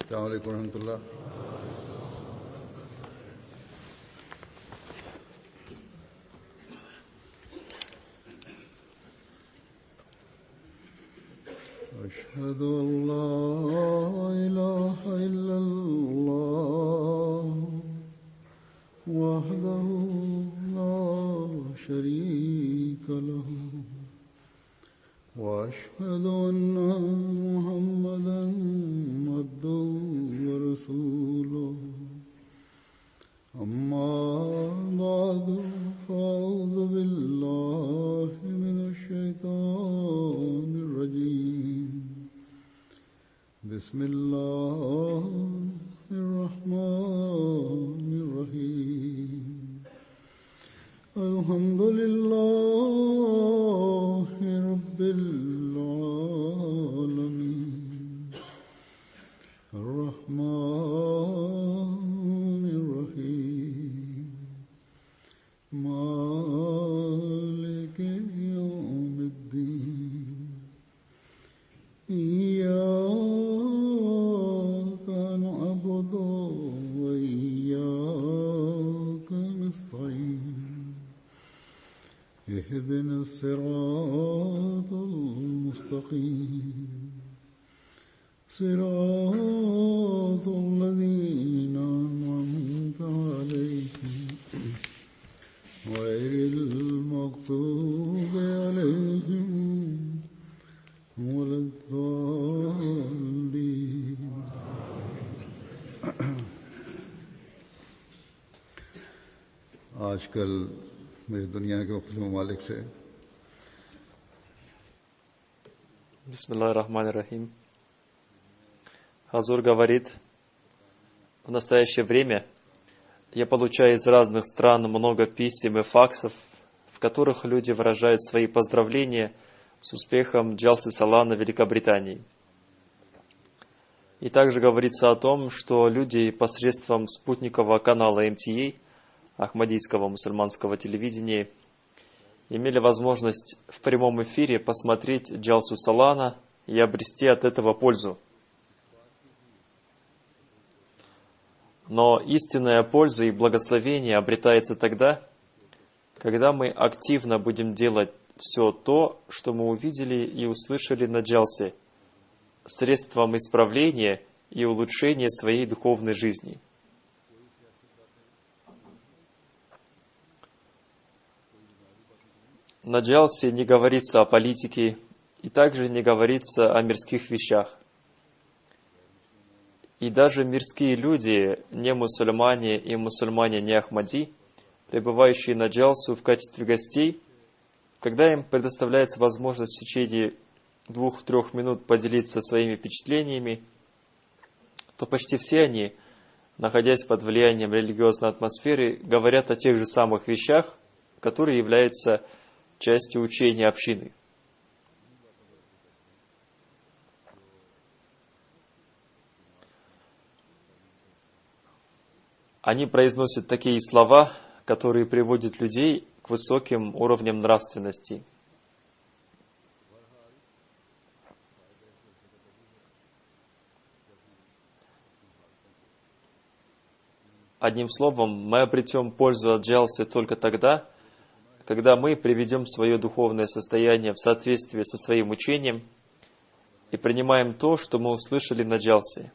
السلام عليكم ورحمة الله. أشهد أن لا إله إلا الله وحده لا شريك له وأشهد أن محمدا عبده ورسوله أما بعد فأعوذ بالله من الشيطان الرجيم بسم الله الرحمن الرحيم الحمد لله رب العالمين الرحمن الرحيم مالك يوم الدين إياك نعبد وإياك نستعين اهدنا الصراط المستقيم صراط الذين أنعمت عليهم غير المغضوب عليهم ولا الضالين. आजकल मेरी दुनिया के मुख्तलिफ ममालिक से Бисмиллахир-рахманир-рахим. Хазур говорит, в настоящее время я получаю из разных стран много писем и факсов, в которых люди выражают свои поздравления с успехом Джалсы Салана в Великобритании. И также говорится о том, что люди посредством спутникового канала МТА, Ахмадийского мусульманского телевидения, имели возможность в прямом эфире посмотреть Джалсу Салана и обрести от этого пользу. Но истинная польза и благословение обретается тогда, когда мы активно будем делать все то, что мы увидели и услышали на Джалсе, средством исправления и улучшения своей духовной жизни. На Джалсе не говорится о политике и также не говорится о мирских вещах. И даже мирские люди, не мусульмане и мусульмане не Ахмади, пребывающие на Джалсу в качестве гостей, когда им предоставляется возможность в течение 2-3 минут поделиться своими впечатлениями, то почти все они, находясь под влиянием религиозной атмосферы, говорят о тех же самых вещах, которые являются частью учения общины. Они произносят такие слова, которые приводят людей к высоким уровням нравственности. Одним словом, мы обретем пользу от Джалсы только тогда, когда мы приведем свое духовное состояние в соответствие со своим учением и принимаем то, что мы услышали на Джалсе.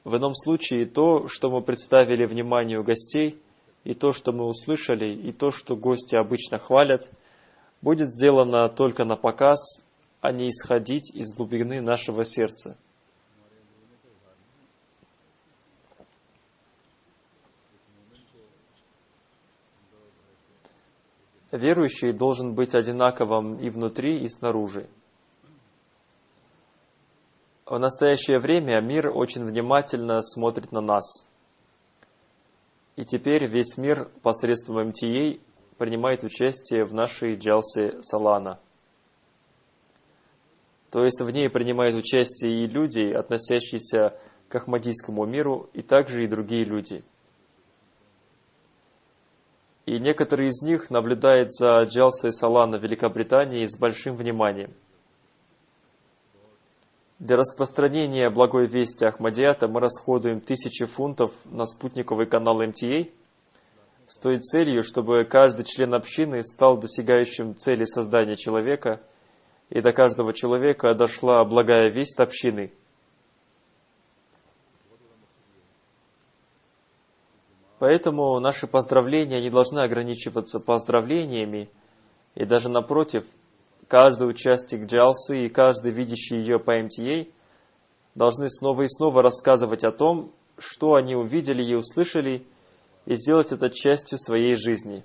В ином случае то, что мы представили вниманию гостей, и то, что мы услышали, и то, что гости обычно хвалят, будет сделано только на показ, а не исходить из глубины нашего сердца. Верующий должен быть одинаковым и внутри, и снаружи. В настоящее время мир очень внимательно смотрит на нас. И теперь весь мир посредством МТА принимает участие в нашей Джалсе Салана. То есть в ней принимают участие и люди, относящиеся к Ахмадийскому миру, и также и другие люди. И некоторые из них наблюдают за Джалсой Салана в Великобритании с большим вниманием. Для распространения благой вести Ахмадията мы расходуем 1000 фунтов на спутниковый канал МТА с той целью, чтобы каждый член общины стал достигающим цели создания человека, и до каждого человека дошла благая весть общины. Поэтому наши поздравления не должны ограничиваться поздравлениями, и даже напротив, каждый участник джалсы и каждый видящий ее по МТА должны снова и снова рассказывать о том, что они увидели и услышали, и сделать это частью своей жизни.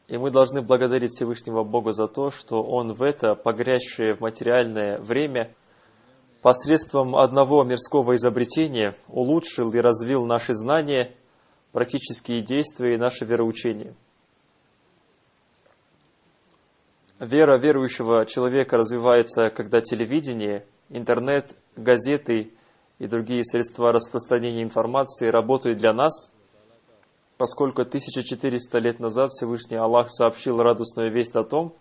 И мы должны благодарить Всевышнего Бога за то, что Он в это, погрязшее в материальное время, посредством одного мирского изобретения улучшил и развил наши знания, практические действия и наше вероучение. Вера верующего человека развивается, когда телевидение, интернет, газеты и другие средства распространения информации работают для нас, поскольку 1400 лет назад Всевышний Аллах сообщил радостную весть о том,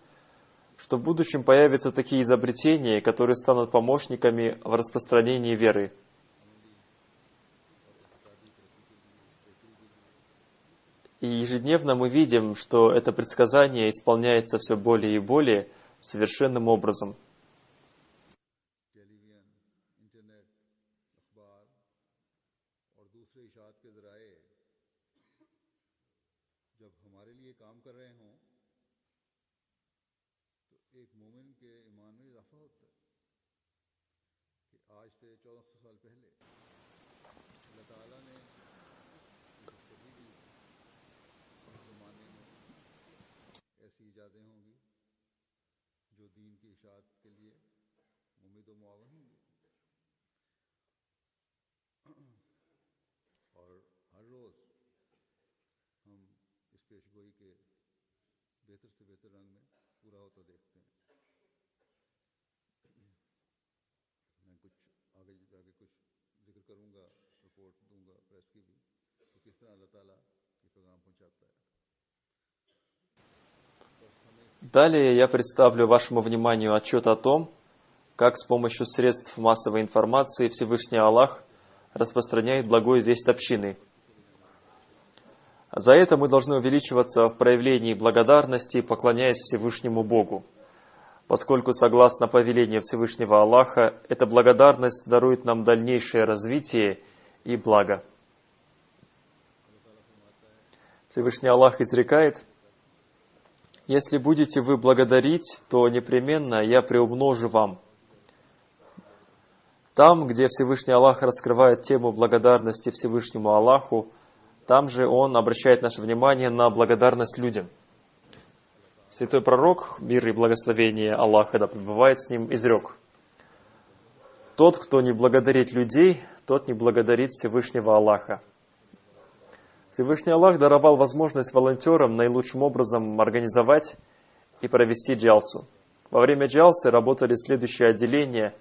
что в будущем появятся такие изобретения, которые станут помощниками в распространении веры. И ежедневно мы видим, что это предсказание исполняется все более и более совершенным образом. Далее я представлю вашему вниманию отчет о том, как с помощью средств массовой информации Всевышний Аллах распространяет благую весть общины. За это мы должны увеличиваться в проявлении благодарности, поклоняясь Всевышнему Богу, поскольку, согласно повелению Всевышнего Аллаха, эта благодарность дарует нам дальнейшее развитие и благо. Всевышний Аллах изрекает: «Если будете вы благодарить, то непременно я приумножу вам». Там, где Всевышний Аллах раскрывает тему благодарности Всевышнему Аллаху, там же Он обращает наше внимание на благодарность людям. Святой пророк, мир и благословение Аллаха да пребывает с ним, изрек: «Тот, кто не благодарит людей, тот не благодарит Всевышнего Аллаха». Всевышний Аллах даровал возможность волонтерам наилучшим образом организовать и провести джалсу. Во время джалсы работали следующие отделения: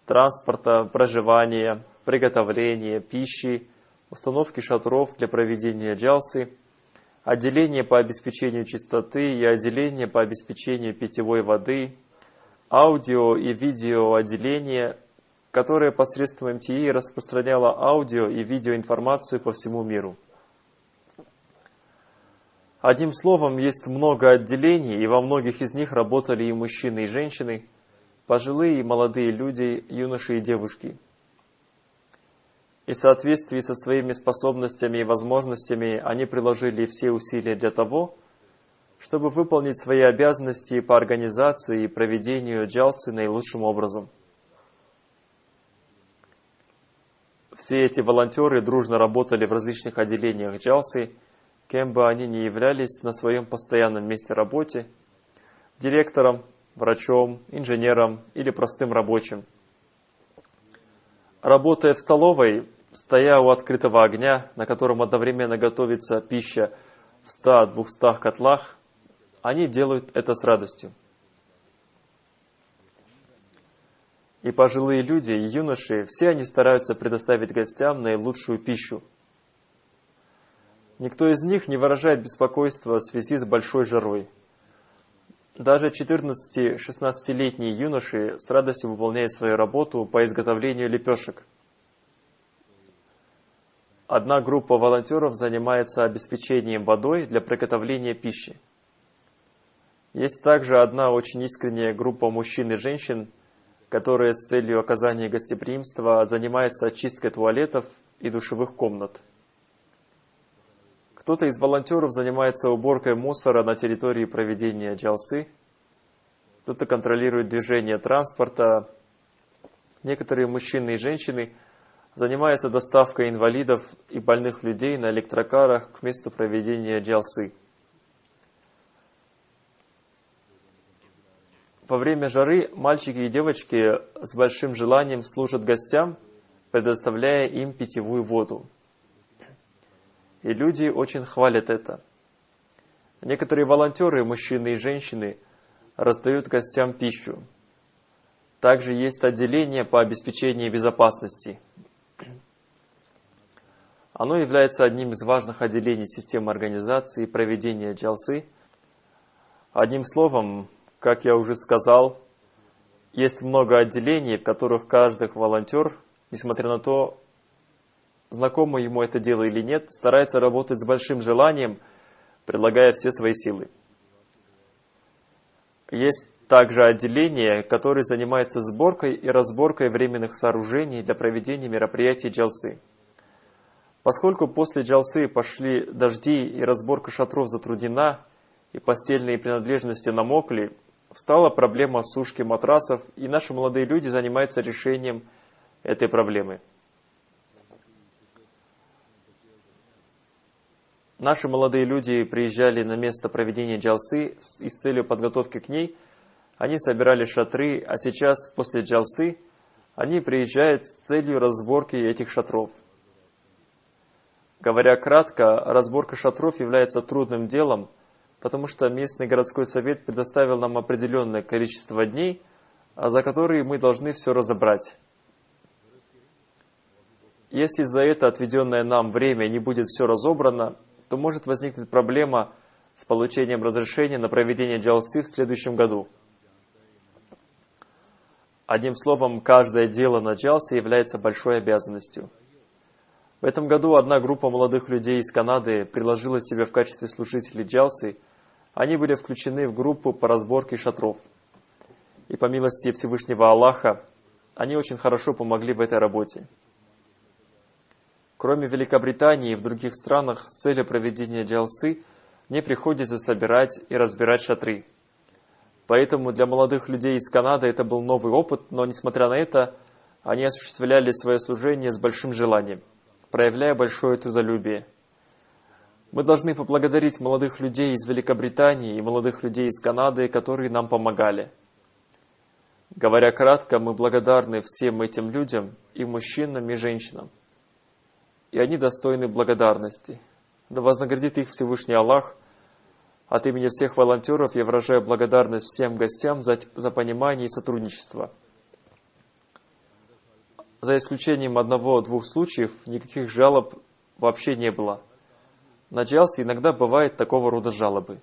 транспорта, проживания, приготовления, пищи, установки шатров для проведения джалсы, отделение по обеспечению чистоты и отделение по обеспечению питьевой воды, аудио и видео отделение, которое посредством МТА распространяло аудио и видеоинформацию по всему миру. Одним словом, есть много отделений, и во многих из них работали и мужчины, и женщины, пожилые и молодые люди, юноши и девушки. И в соответствии со своими способностями и возможностями они приложили все усилия для того, чтобы выполнить свои обязанности по организации и проведению джалсы наилучшим образом. Все эти волонтеры дружно работали в различных отделениях джалсы, кем бы они ни являлись на своем постоянном месте работы, директором, врачом, инженером или простым рабочим. Работая в столовой, стоя у открытого огня, на котором одновременно готовится пища в 100-200 котлах, они делают это с радостью. И пожилые люди, и юноши, все они стараются предоставить гостям наилучшую пищу. Никто из них не выражает беспокойства в связи с большой жарой. Даже 14-16-летние юноши с радостью выполняют свою работу по изготовлению лепешек. Одна группа волонтеров занимается обеспечением водой для приготовления пищи. Есть также одна очень искренняя группа мужчин и женщин, которые с целью оказания гостеприимства занимаются очисткой туалетов и душевых комнат. Кто-то из волонтеров занимается уборкой мусора на территории проведения джалсы, кто-то контролирует движение транспорта, некоторые мужчины и женщины занимаются доставкой инвалидов и больных людей на электрокарах к месту проведения джалсы. Во время жары мальчики и девочки с большим желанием служат гостям, предоставляя им питьевую воду. И люди очень хвалят это. Некоторые волонтеры, мужчины и женщины, раздают гостям пищу. Также есть отделение по обеспечению безопасности. Оно является одним из важных отделений системы организации и проведения джалсы. Одним словом, как я уже сказал, есть много отделений, в которых каждый волонтер, несмотря на то, знакомо ему это дело или нет, старается работать с большим желанием, прилагая все свои силы. Есть также отделение, которое занимается сборкой и разборкой временных сооружений для проведения мероприятий джалсы. Поскольку после джалсы пошли дожди и разборка шатров затруднена, и постельные принадлежности намокли, встала проблема сушки матрасов, и наши молодые люди занимаются решением этой проблемы. Наши молодые люди приезжали на место проведения джалсы и с целью подготовки к ней. Они собирали шатры, а сейчас, после джалсы, они приезжают с целью разборки этих шатров. Говоря кратко, разборка шатров является трудным делом, потому что местный городской совет предоставил нам определенное количество дней, за которые мы должны все разобрать. Если за это отведенное нам время не будет все разобрано, то может возникнуть проблема с получением разрешения на проведение джалсы в следующем году. Одним словом, каждое дело на джалсе является большой обязанностью. В этом году одна группа молодых людей из Канады приложила себя в качестве служителей джалсы. Они были включены в группу по разборке шатров. И по милости Всевышнего Аллаха, они очень хорошо помогли в этой работе. Кроме Великобритании и в других странах, с целью проведения джалсы мне приходится собирать и разбирать шатры. Поэтому для молодых людей из Канады это был новый опыт, но несмотря на это, они осуществляли свое служение с большим желанием, проявляя большое трудолюбие. Мы должны поблагодарить молодых людей из Великобритании и молодых людей из Канады, которые нам помогали. Говоря кратко, мы благодарны всем этим людям, и мужчинам, и женщинам. И они достойны благодарности. Да вознаградит их Всевышний Аллах. От имени всех волонтеров я выражаю благодарность всем гостям за понимание и сотрудничество. За исключением одного-двух случаев, никаких жалоб вообще не было. На джалсе иногда бывает такого рода жалобы.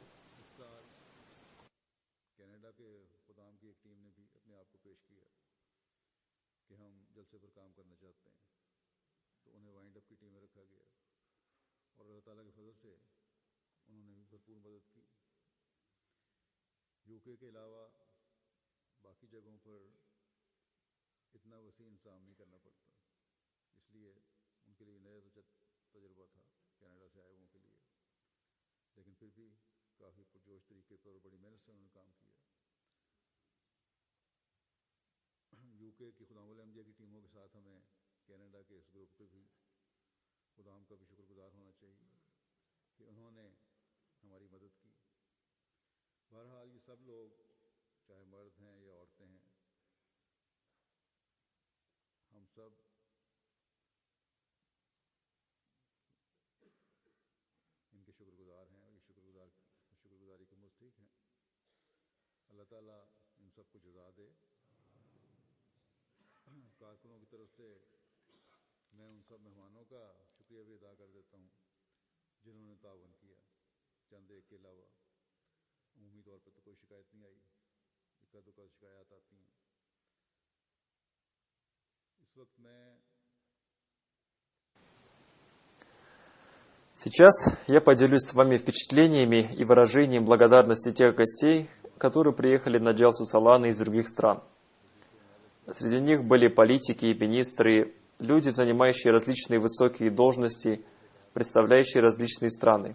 जिन्होंने तावन किया चंद एक के अलावा उम्मीद तौर पर तो कोई शिकायत नहीं आई इक्का दुक्का शिकायत आती हैं इस वक्त मैं Сейчас я поделюсь с вами впечатлениями и выражением благодарности тех гостей, которые приехали на Джалсу Салана из других стран. Среди них были политики и министры, люди, занимающие различные высокие должности, представляющие различные страны.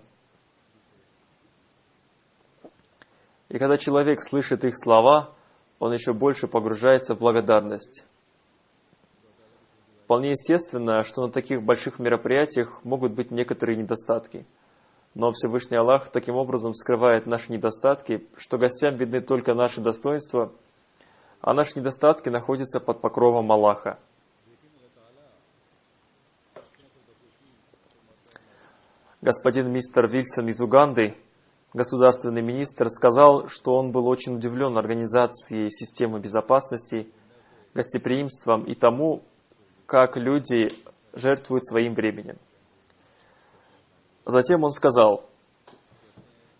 И когда человек слышит их слова, он еще больше погружается в благодарность. Вполне естественно, что на таких больших мероприятиях могут быть некоторые недостатки. Но Всевышний Аллах таким образом скрывает наши недостатки, что гостям видны только наши достоинства, а наши недостатки находятся под покровом Аллаха. Господин мистер Вильсон из Уганды, государственный министр, сказал, что он был очень удивлен организацией системы безопасности, гостеприимством и тому, как люди жертвуют своим временем. Затем он сказал: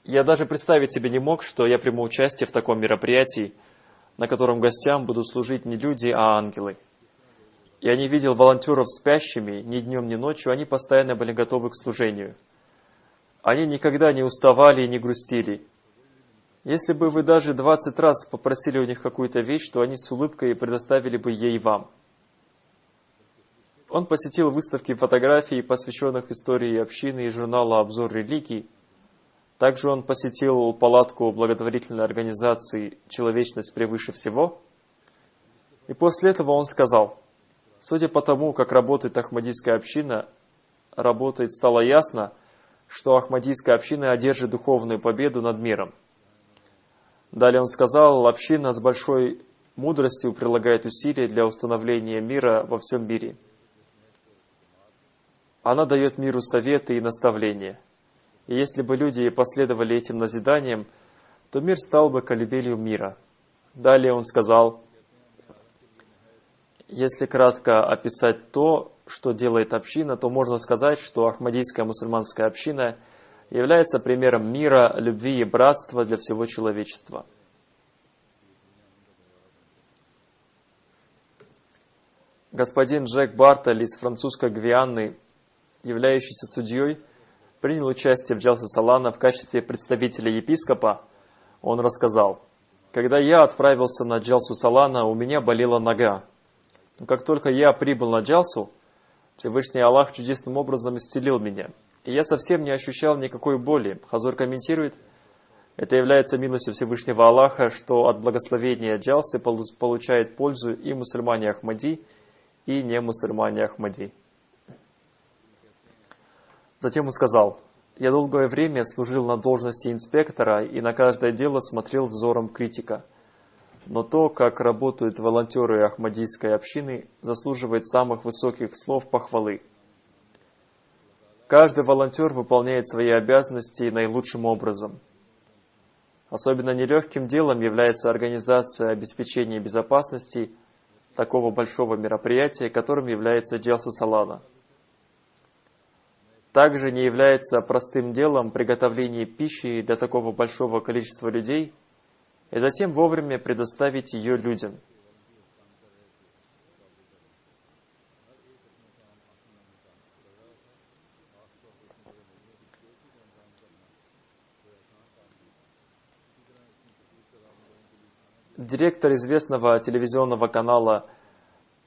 «Я даже представить себе не мог, что я приму участие в таком мероприятии, на котором гостям будут служить не люди, а ангелы. Я не видел волонтеров спящими ни днем, ни ночью, они постоянно были готовы к служению. Они никогда не уставали и не грустили. Если бы вы даже 20 раз попросили у них какую-то вещь, то они с улыбкой предоставили бы ей вам». Он посетил выставки фотографий, посвященных истории общины и журнала «Обзор религий». Также он посетил палатку благотворительной организации «Человечность превыше всего». И после этого он сказал: «Судя по тому, как работает Ахмадийская община, стало ясно, что Ахмадийская община одержит духовную победу над миром». Далее он сказал: «Община с большой мудростью прилагает усилия для установления мира во всем мире. Она дает миру советы и наставления. И если бы люди последовали этим назиданиям, то мир стал бы колыбелью мира». Далее он сказал: «Если кратко описать то, что делает община, то можно сказать, что Ахмадийская мусульманская община является примером мира, любви и братства для всего человечества». Господин Джек Бартель из французской Гвианы, являющийся судьей, принял участие в Джалсе Салана в качестве представителя епископа. Он рассказал: «Когда я отправился на Джалсу Салана, у меня болела нога. Но как только я прибыл на Джалсу, Всевышний Аллах чудесным образом исцелил меня, и я совсем не ощущал никакой боли». Хазур комментирует: «Это является милостью Всевышнего Аллаха, что от благословения Джалсы получает пользу и мусульмане Ахмади, и не мусульмане Ахмади». Затем он сказал: «Я долгое время служил на должности инспектора и на каждое дело смотрел взором критика. Но то, как работают волонтеры Ахмадийской общины, заслуживает самых высоких слов похвалы. Каждый волонтер выполняет свои обязанности наилучшим образом. Особенно нелегким делом является организация обеспечения безопасности такого большого мероприятия, которым является Джалса Салана. Также не является простым делом приготовление пищи для такого большого количества людей и затем вовремя предоставить ее людям. Директор известного телевизионного канала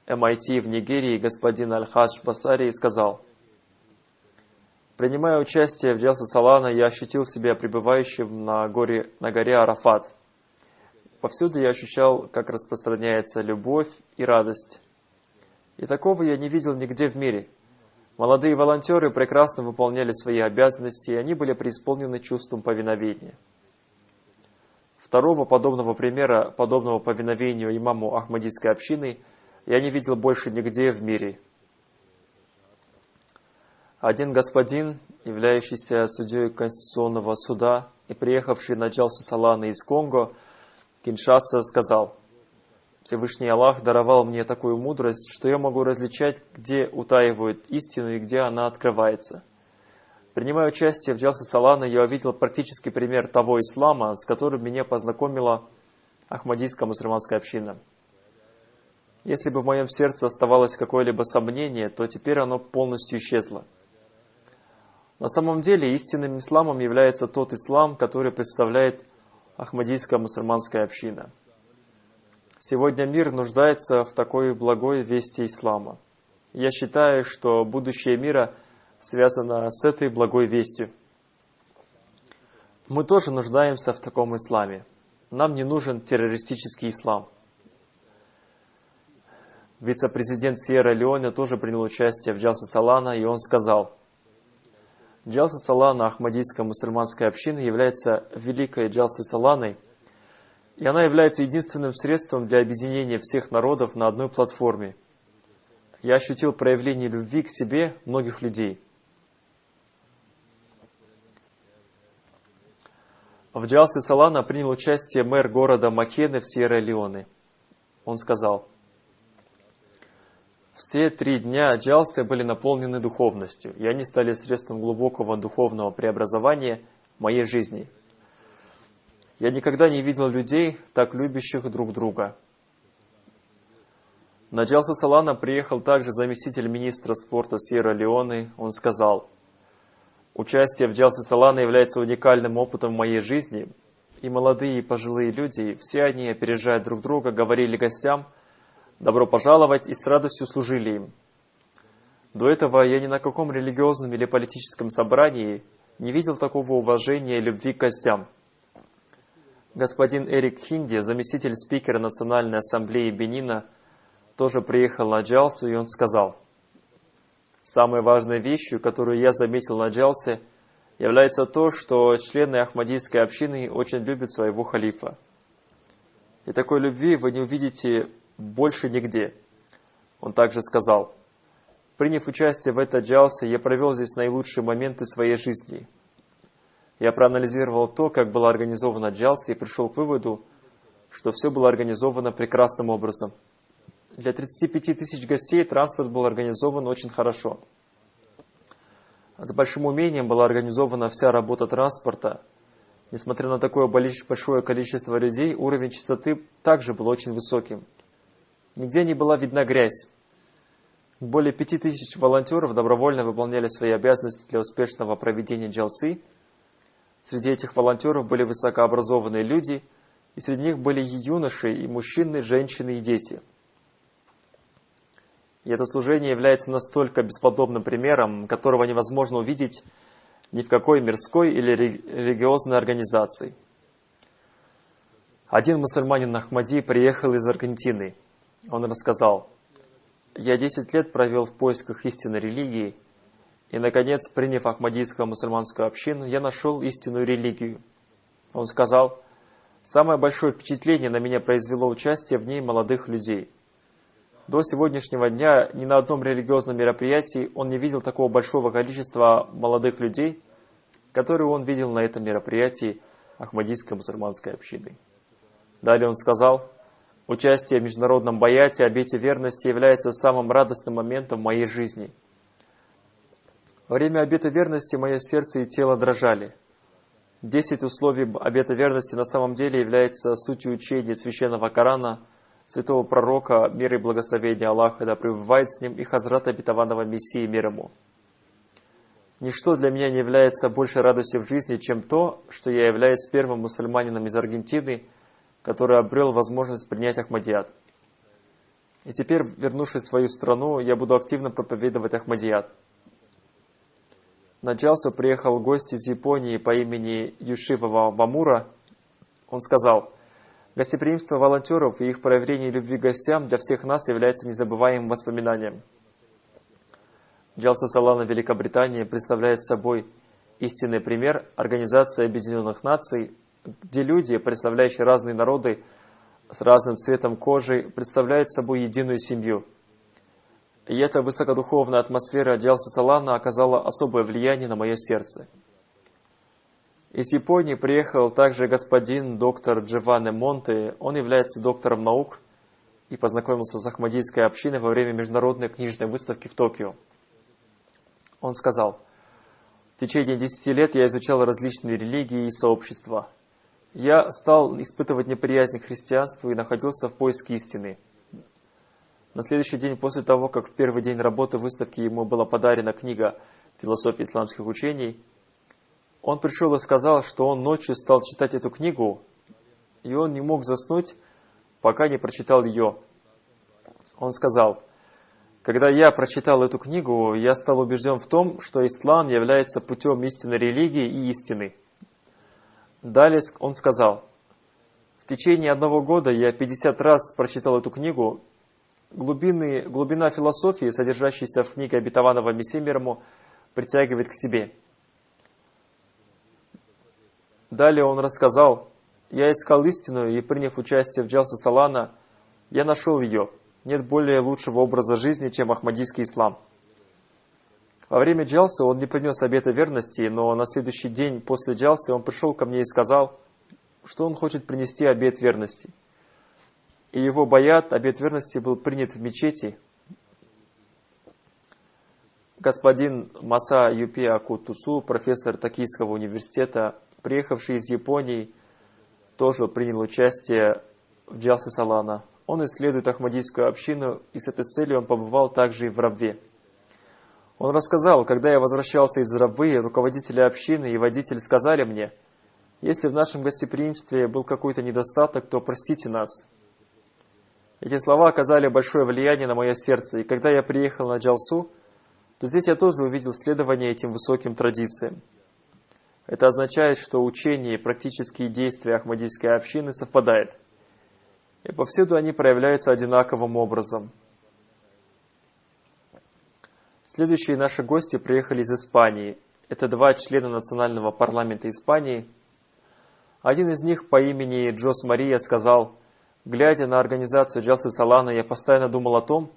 MIT в Нигерии господин Аль-Хадж Басари сказал: «Принимая участие в Джалсе Салана, я ощутил себя пребывающим на горе Арафат. Повсюду я ощущал, как распространяется любовь и радость. И такого я не видел нигде в мире. Молодые волонтеры прекрасно выполняли свои обязанности, и они были преисполнены чувством повиновения. Второго подобного примера, подобного повиновению имаму Ахмадийской общины, я не видел больше нигде в мире». Один господин, являющийся судьей Конституционного суда и приехавший на Джалсу Салана из Конго, Киншаса, сказал: «Всевышний Аллах даровал мне такую мудрость, что я могу различать, где утаивают истину и где она открывается. Принимая участие в Джалсе Салана, я увидел практический пример того ислама, с которым меня познакомила Ахмадийская мусульманская община. Если бы в моем сердце оставалось какое-либо сомнение, то теперь оно полностью исчезло. На самом деле истинным исламом является тот ислам, который представляет Ахмадийская мусульманская община. Сегодня мир нуждается в такой благой вести ислама. Я считаю, что будущее мира связано с этой благой вестью. Мы тоже нуждаемся в таком исламе. Нам не нужен террористический ислам. Вице-президент Сьерра-Леоне тоже принял участие в Джалсе Салана, и он сказал: Джалсе Салана Ахмадийская мусульманская община является великой Джалсе Саланой, и она является единственным средством для объединения всех народов на одной платформе. Я ощутил проявление любви к себе многих людей. В Джалсе Салана принял участие мэр города Макены в Сьерра-Леоне. Он сказал: все 3 дня Джалсе были наполнены духовностью, и они стали средством глубокого духовного преобразования моей жизни. Я никогда не видел людей, так любящих друг друга. На Джалсе Салана приехал также заместитель министра спорта Сьерра-Леоне. Он сказал: участие в Джалсе Салана является уникальным опытом в моей жизни, и молодые и пожилые люди, все они, опережая друг друга, говорили гостям «добро пожаловать» и с радостью служили им. До этого я ни на каком религиозном или политическом собрании не видел такого уважения и любви к гостям. Господин Эрик Хинди, заместитель спикера Национальной ассамблеи Бенина, тоже приехал на Джалсу, и он сказал: самой важной вещью, которую я заметил на Джалсе, является то, что члены Ахмадийской общины очень любят своего халифа. И такой любви вы не увидите больше нигде. Он также сказал: приняв участие в этой Джалсе, я провел здесь наилучшие моменты своей жизни. Я проанализировал то, как была организована Джалса, и пришел к выводу, что все было организовано прекрасным образом. Для 35 тысяч гостей транспорт был организован очень хорошо. С большим умением была организована вся работа транспорта. Несмотря на такое большое количество людей, уровень чистоты также был очень высоким. Нигде не была видна грязь. Более 5000 волонтеров добровольно выполняли свои обязанности для успешного проведения Джалсы. Среди этих волонтеров были высокообразованные люди, и среди них были и юноши, и мужчины, женщины, и дети. И это служение является настолько бесподобным примером, которого невозможно увидеть ни в какой мирской или религиозной организации. Один мусульманин Ахмади приехал из Аргентины. Он рассказал: «Я 10 лет провел в поисках истинной религии, и, наконец, приняв Ахмадийскую мусульманскую общину, я нашел истинную религию». Он сказал: «Самое большое впечатление на меня произвело участие в ней молодых людей. До сегодняшнего дня ни на одном религиозном мероприятии он не видел такого большого количества молодых людей, которые он видел на этом мероприятии Ахмадийской мусульманской общины». Далее он сказал: «Участие в международном баяте, обете верности является самым радостным моментом в моей жизни. Во время обета верности мое сердце и тело дрожали. 10 условий обета верности на самом деле является сутью учения священного Корана, святого пророка, мир и благословения Аллаха, да пребывает с ним, и Хазрата обетованного Мессии, мир ему. Ничто для меня не является большей радостью в жизни, чем то, что я являюсь первым мусульманином из Аргентины, который обрел возможность принять Ахмадият. И теперь, вернувшись в свою страну, я буду активно проповедовать Ахмадият». На Джалсу приехал гость из Японии по имени Юшива Вамура. Он сказал: «Гостеприимство волонтеров и их проявление любви к гостям для всех нас является незабываемым воспоминанием». Джалса Салана Великобритании представляет собой истинный пример Организации Объединенных Наций, где люди, представляющие разные народы с разным цветом кожи, представляют собой единую семью. И эта высокодуховная атмосфера Джалса Салана оказала особое влияние на мое сердце. Из Японии приехал также господин доктор Джованни Монте. Он является доктором наук и познакомился с Ахмадийской общиной во время международной книжной выставки в Токио. Он сказал: В течение 10 лет я изучал различные религии и сообщества. Я стал испытывать неприязнь к христианству и находился в поиске истины. На следующий день после того, как в первый день работы выставки ему была подарена книга «Философия исламских учений», он пришел и сказал, что он ночью стал читать эту книгу, и он не мог заснуть, пока не прочитал ее. Он сказал: «Когда я прочитал эту книгу, я стал убежден в том, что ислам является путем истинной религии и истины». Далее он сказал: «В течение 1 года я 50 раз прочитал эту книгу. Глубина философии, содержащейся в книге обетованного Мессии мир ему, притягивает к себе». Далее он рассказал: «Я искал истину и, приняв участие в Джалсе Салана, я нашел ее. Нет более лучшего образа жизни, чем ахмадийский ислам». Во время джалсы он не принес обета верности, но на следующий день после джалсы он пришел ко мне и сказал, что он хочет принести обет верности. И его баят, обет верности, был принят в мечети. Господин Маса Юпи Акутусу, профессор Токийского университета, приехавший из Японии, тоже принял участие в джалсе Салана. Он исследует ахмадийскую общину, и с этой целью он побывал также и в Рабве. Он рассказал: когда я возвращался из Рабвы, руководители общины и водитель сказали мне: «Если в нашем гостеприимстве был какой-то недостаток, то простите нас». Эти слова оказали большое влияние на мое сердце, и когда я приехал на джалсу, то здесь я тоже увидел следование этим высоким традициям. Это означает, что учение и практические действия ахмадийской общины совпадают, и повсюду они проявляются одинаковым образом. Следующие наши гости приехали из Испании. Это 2 члена национального парламента Испании. Один из них по имени Джос Мария сказал: «Глядя на организацию Джалсы Салана, я постоянно думал о том,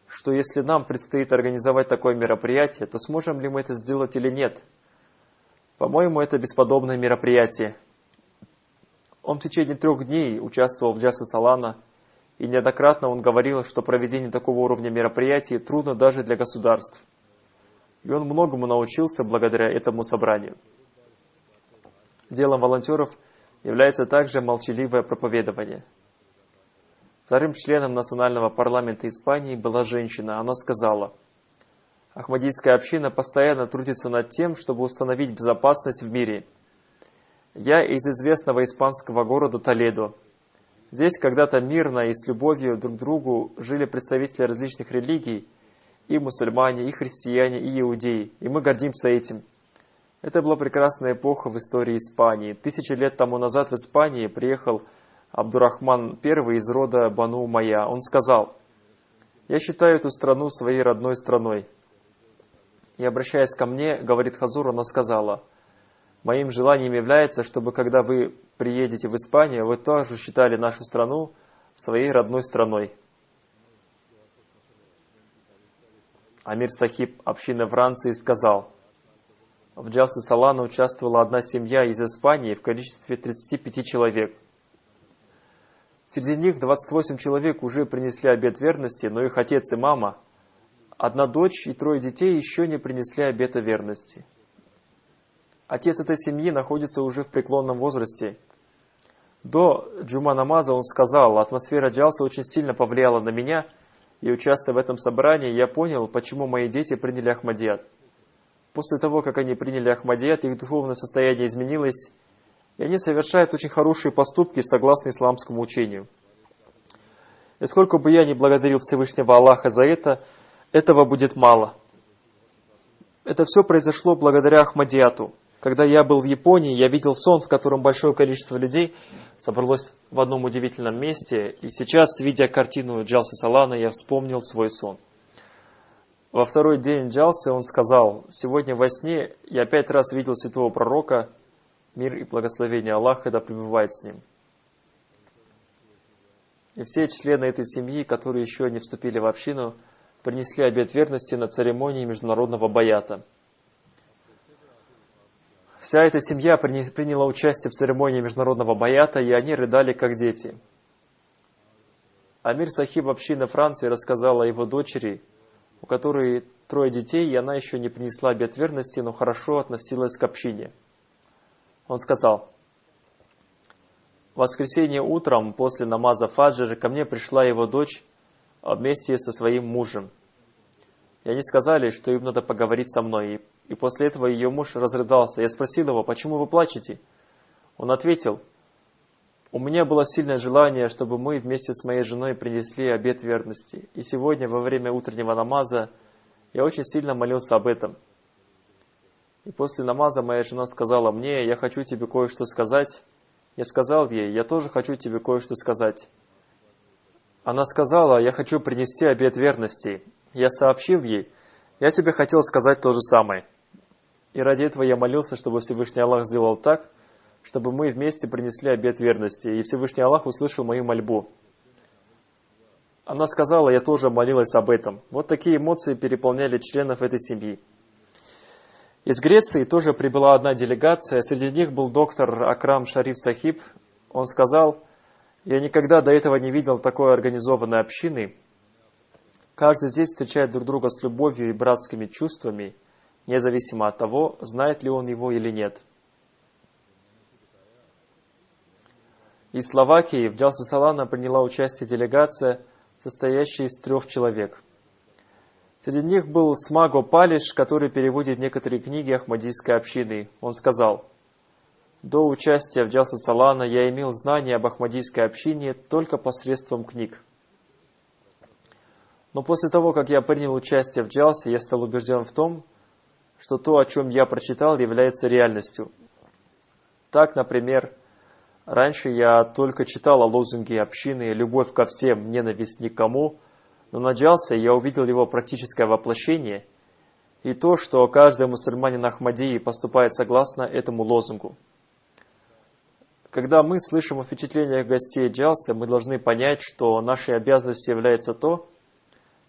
что если нам предстоит организовать такое мероприятие, то сможем ли мы это сделать или нет. По-моему, это бесподобное мероприятие». Он в течение 3 дней участвовал в Джалсе Салана, и неоднократно он говорил, что проведение такого уровня мероприятий трудно даже для государств. И он многому научился благодаря этому собранию. Делом волонтеров является также молчаливое проповедование. Вторым членом национального парламента Испании была женщина. Она сказала: «Ахмадийская община постоянно трудится над тем, чтобы установить безопасность в мире. Я из известного испанского города Толедо. Здесь когда-то мирно и с любовью друг к другу жили представители различных религий, и мусульмане, и христиане, и иудеи, и мы гордимся этим. Это была прекрасная эпоха в истории Испании. 1000 лет тому назад в Испании приехал Абдурахман I из рода Бану Умайя. Он сказал: «Я считаю эту страну своей родной страной». И, обращаясь ко мне, говорит Хазур, она сказала: «Моим желанием является, чтобы, когда вы приедете в Испанию, вы тоже считали нашу страну своей родной страной». Амир Сахиб общины Франции сказал: «В Джалсе Салана участвовала одна семья из Испании в количестве 35 человек. Среди них 28 человек уже принесли обет верности, но их отец и мама, 1 дочь и 3 детей еще не принесли обета верности. Отец этой семьи находится уже в преклонном возрасте. До джума намаза он сказал: атмосфера джалса очень сильно повлияла на меня, и, участвуя в этом собрании, я понял, почему мои дети приняли Ахмадият. После того, как они приняли Ахмадият, их духовное состояние изменилось, и они совершают очень хорошие поступки согласно исламскому учению. И сколько бы я ни благодарил Всевышнего Аллаха за это, этого будет мало. Это все произошло благодаря Ахмадияту. Когда я был в Японии, я видел сон, в котором большое количество людей собралось в одном удивительном месте. И сейчас, видя картину Джалсы Салана, я вспомнил свой сон. Во 2-й день Джалсы он сказал: «Сегодня во сне я 5 раз видел святого пророка, мир и благословение Аллаха да пребывает с ним». И все члены этой семьи, которые еще не вступили в общину, принесли обет верности на церемонии международного баята. Вся эта семья приняла участие в церемонии международного баята, и они рыдали, как дети. Амир Сахиб общины Франции рассказал о его дочери, у которой 3 детей, и она еще не принесла обет верности, но хорошо относилась к общине. Он сказал: в воскресенье утром после намаза фаджр ко мне пришла его дочь вместе со своим мужем. И они сказали, что им надо поговорить со мной. И после этого ее муж разрыдался. Я спросил его: почему вы плачете? Он ответил: у меня было сильное желание, чтобы мы вместе с моей женой принесли обет верности. И сегодня во время утреннего намаза я очень сильно молился об этом. И после намаза моя жена сказала мне: я хочу тебе кое-что сказать. Я сказал ей: я тоже хочу тебе кое-что сказать. Она сказала: я хочу принести обет верности. Я сообщил ей: я тебе хотел сказать то же самое. И ради этого я молился, чтобы Всевышний Аллах сделал так, чтобы мы вместе принесли обет верности. И Всевышний Аллах услышал мою мольбу. Она сказала: я тоже молилась об этом. Вот такие эмоции переполняли членов этой семьи. Из Греции тоже прибыла одна делегация. Среди них был доктор Акрам Шариф Сахиб. Он сказал: я никогда до этого не видел такой организованной общины. Каждый здесь встречает друг друга с любовью и братскими чувствами, независимо от того, знает ли он его или нет. Из Словакии в Джалсе Салана приняла участие делегация, состоящая из 3 человек. Среди них был Смаго Палиш, который переводит некоторые книги Ахмадийской общины. Он сказал: до участия в Джалсе Салана я имел знания об Ахмадийской общине только посредством книг. Но после того, как я принял участие в Джалсе, я стал убежден в том, что то, о чем я прочитал, является реальностью. Так, например, раньше я только читал о лозунге общины «Любовь ко всем, ненависть никому», но на Джалсе я увидел его практическое воплощение и то, что каждый мусульманин Ахмадии поступает согласно этому лозунгу. Когда мы слышим о впечатлениях гостей Джалсе, мы должны понять, что нашей обязанностью является то,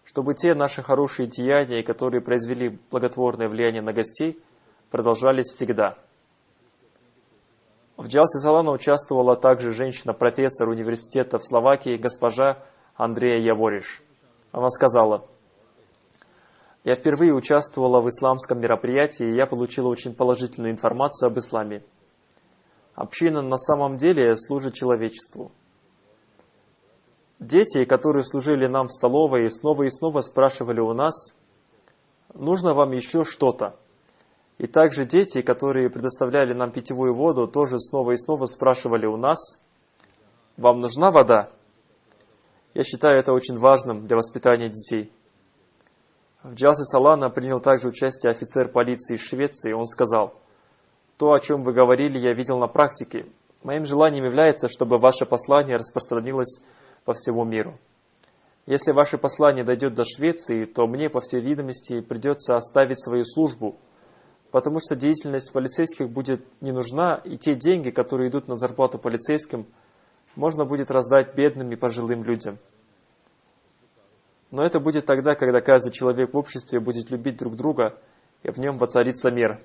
чтобы те наши хорошие деяния, которые произвели благотворное влияние на гостей, продолжались всегда. В Джалсе Салана участвовала также женщина-профессор университета в Словакии, госпожа Андрея Явориш. Она сказала: я впервые участвовала в исламском мероприятии, и я получила очень положительную информацию об исламе. Община на самом деле служит человечеству. Дети, которые служили нам в столовой, снова и снова спрашивали у нас: нужно вам еще что-то? И также дети, которые предоставляли нам питьевую воду, тоже снова и снова спрашивали у нас: вам нужна вода? Я считаю это очень важным для воспитания детей. В Джалсе Салана принял также участие офицер полиции из Швеции. Он сказал: то, о чем вы говорили, я видел на практике. Моим желанием является, чтобы ваше послание распространилось по всему миру. Если ваше послание дойдет до Швеции, то мне, по всей видимости, придется оставить свою службу, потому что деятельность полицейских будет не нужна, и те деньги, которые идут на зарплату полицейским, можно будет раздать бедным и пожилым людям. Но это будет тогда, когда каждый человек в обществе будет любить друг друга, и в нем воцарится мир.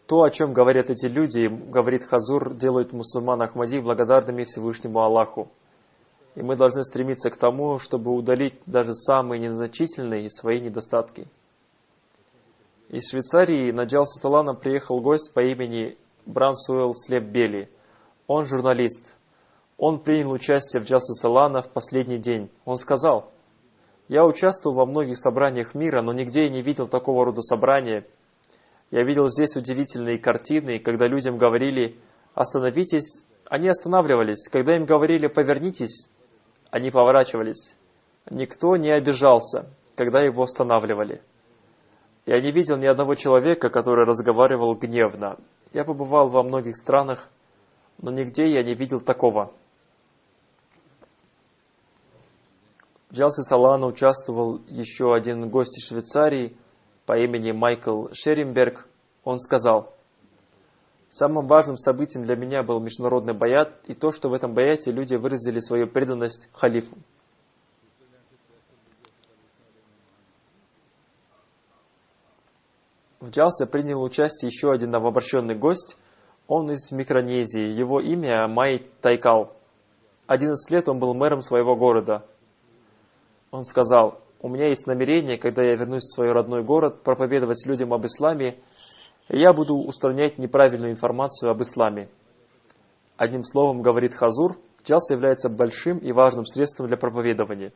То, о чем говорят эти люди, говорит Хазур, делает мусульман Ахмади благодарными Всевышнему Аллаху. И мы должны стремиться к тому, чтобы удалить даже самые незначительные свои недостатки. Из Швейцарии на Джалсу Салана приехал гость по имени Брансуэлл Слеп Бели. Он журналист. Он принял участие в Джалсе Салана в последний день. Он сказал: я участвовал во многих собраниях мира, но нигде я не видел такого рода собрания. Я видел здесь удивительные картины, когда людям говорили: остановитесь, они останавливались. Когда им говорили: повернитесь, они поворачивались. Никто не обижался, когда его останавливали. Я не видел ни одного человека, который разговаривал гневно. Я побывал во многих странах, но нигде я не видел такого. В Джалсе Салана участвовал еще один гость из Швейцарии по имени Майкл Шеримберг. Он сказал: самым важным событием для меня был международный баят и то, что в этом баяте люди выразили свою преданность халифу. В Джалсе принял участие еще один новообращенный гость. Он из Микронезии. Его имя Май Тайкал. 11 лет он был мэром своего города. Он сказал: у меня есть намерение, когда я вернусь в свой родной город, проповедовать людям об исламе, и я буду устранять неправильную информацию об исламе. Одним словом, говорит Хазур, джалса является большим и важным средством для проповедования.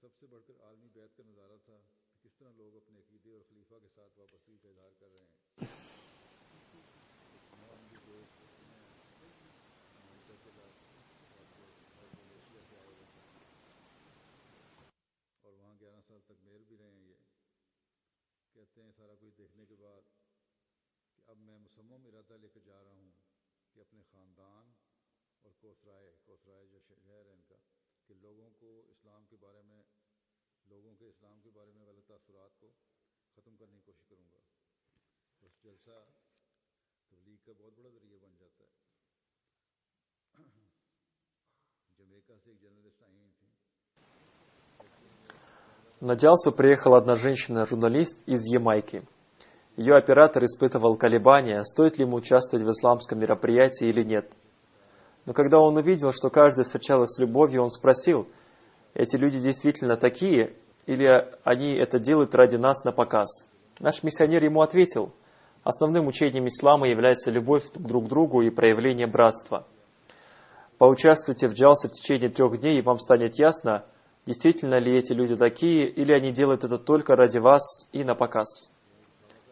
सबसे बढ़कर आलमी बैत का नज़ारा था कि किस तरह लोग अपने अकीदे और खलीफा के साथ वापसी का इजहार कर रहे हैं। और वहाँ 11 साल तक मेयर भी रहे हैं। ये कहते हैं सारा कुछ देखने के बाद कि अब मैं मुसम्मम इरादा लेकर जा रहा हूँ कि अपने ख़ानदान और कोसराए जो शहर है इनका, कि लोगों के इस्लाम के बारे में गलत असरात को ख़त्म करने की कोशिश करूँगा। बस जलसा तबलीग का बहुत बड़ा ज़रिया बन जाता है। जमैका से एक जर्नलिस्ट आई थी। На джалсу приехала одна женщина-журналист из Ямайки. Ее оператор испытывал колебания, стоит ли ему участвовать в исламском мероприятии или нет. Но когда он увидел, что каждый встречал их с любовью, он спросил, эти люди действительно такие, или они это делают ради нас на показ? Наш миссионер ему ответил, основным учением ислама является любовь друг к другу и проявление братства. Поучаствуйте в джалсе в течение 3 дней, и вам станет ясно, действительно ли эти люди такие, или они делают это только ради вас и на показ.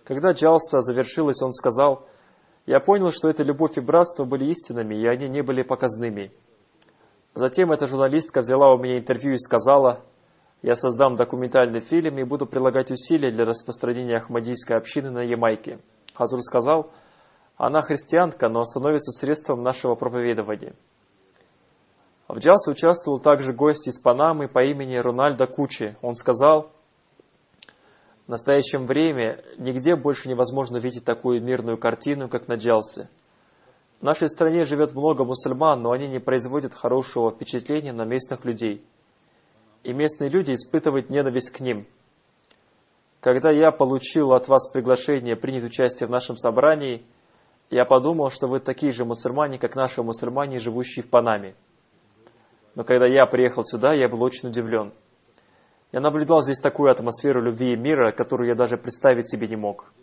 Когда джалса завершилась, он сказал, я понял, что эта любовь и братство были истинными, и они не были показными. Затем эта журналистка взяла у меня интервью и сказала, я создам документальный фильм и буду прилагать усилия для распространения ахмадийской общины на Ямайке. Хазур сказал, она христианка, но становится средством нашего проповедования. В джалсе участвовал также гость из Панамы по имени Рональдо Кучи. Он сказал, в настоящее время нигде больше невозможно видеть такую мирную картину, как на джалсе. В нашей стране живет много мусульман, но они не производят хорошего впечатления на местных людей. И местные люди испытывают ненависть к ним. Когда я получил от вас приглашение принять участие в нашем собрании, я подумал, что вы такие же мусульмане, как наши мусульмане, живущие в Панаме. Но когда я приехал сюда, я был очень удивлен. Я наблюдал здесь такую атмосферу любви и мира, которую я даже представить себе не мог.